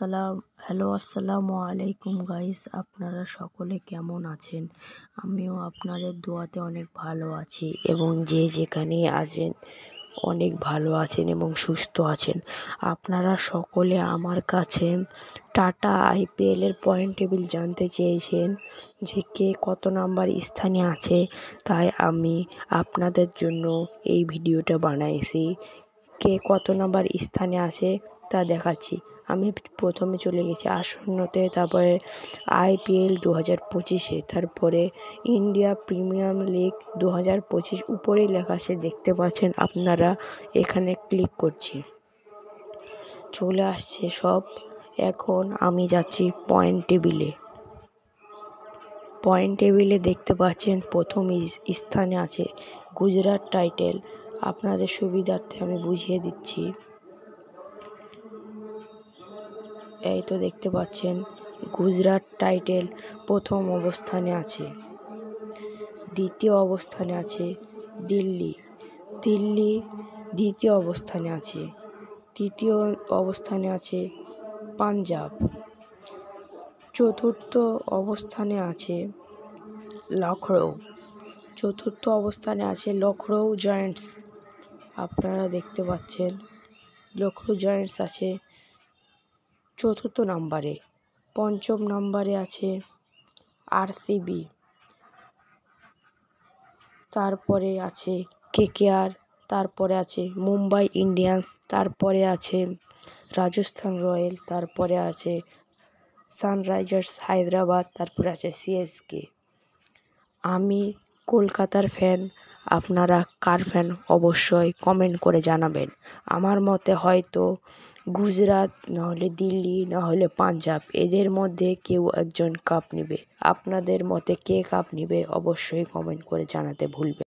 আসসালামু আলাইকুম গাইস, আপনারা সকলে কেমন আছেন? আমিও আপনাদের দোয়াতে অনেক ভালো আছি এবং যে যেখানে আছেন অনেক ভালো আছেন এবং সুস্থ আছেন। আপনারা সকলে আমার কাছে টাটা IPL এর পয়েন্ট টেবিল জানতে চেয়েছেন যে কে কত নাম্বার স্থানে আছে, তাই আমি আপনাদের জন্য এই ভিডিওটা বানাইছি। কে কত নাম্বার স্থানে আছে তা দেখাচ্ছি। আমি প্রথমে চলে গেছি আসন্নতে, তারপরে IPL 2025-এ, তারপরে ইন্ডিয়া প্রিমিয়ার লিগ 2025 উপরেই লেখা আছে, দেখতে পাচ্ছেন আপনারা। এখানে ক্লিক করছি, চলে আসছে সব। এখন আমি যাচ্ছি পয়েন্ট টেবিলে। দেখতে পাচ্ছেন প্রথম স্থানে আছে গুজরাট টাইটেল। আপনাদের সুবিধার্থে আমি বুঝিয়ে দিচ্ছি। এই তো দেখতে পাচ্ছেন গুজরাট টাইটেল প্রথম অবস্থানে আছে। দ্বিতীয় অবস্থানে আছে দিল্লি দ্বিতীয় অবস্থানে আছে। তৃতীয় অবস্থানে আছে পাঞ্জাব। চতুর্থ অবস্থানে আছে লখনউ জায়ান্টস। আপনারা দেখতে পাচ্ছেন লখনউ জায়ান্টস আছে চতুর্থ নম্বরে। পঞ্চম নম্বরে আছে RCB, তারপরে আছে KKR, তারপরে আছে মুম্বাই ইন্ডিয়ান্স, তারপরে আছে রাজস্থান রয়্যাল, তারপরে আছে সানরাইজার্স হায়দ্রাবাদ, তারপরে আছে CSK। আমি কলকাতার ফ্যান, আপনারা কার ফ্যান অবশ্যই কমেন্ট করে জানাবেন। আমার মতে হয়তো গুজরাট, নাহলে দিল্লি, নাহলে পাঞ্জাব, এদের মধ্যে কেউ একজন কাপ নেবে। আপনাদের মতে কে কাপ নেবে অবশ্যই কমেন্ট করে জানাতে ভুলবেন।